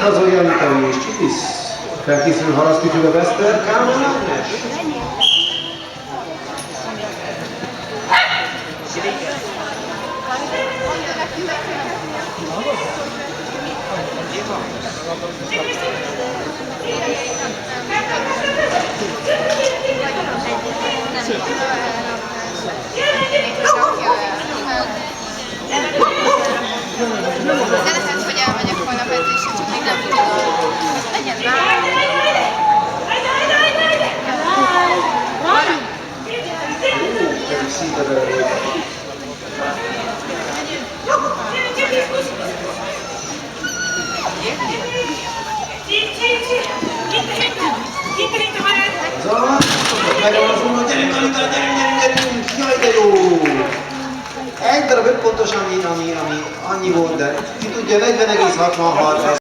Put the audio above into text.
hazai Anita és Csitis. Felkészül Harasztütyőbe Veszter, Kálmán Ágnes. De lehet, hogy elmegyek holnap edzésre, csak még nem tudom. Legyen rá! Pedig szinte belőle. Megállazom, hogy gyerünk, Anita, gyerünk! Jaj, de jó! Egy darab 5 pontos, ami annyi volt, de ki tudja, 40,66.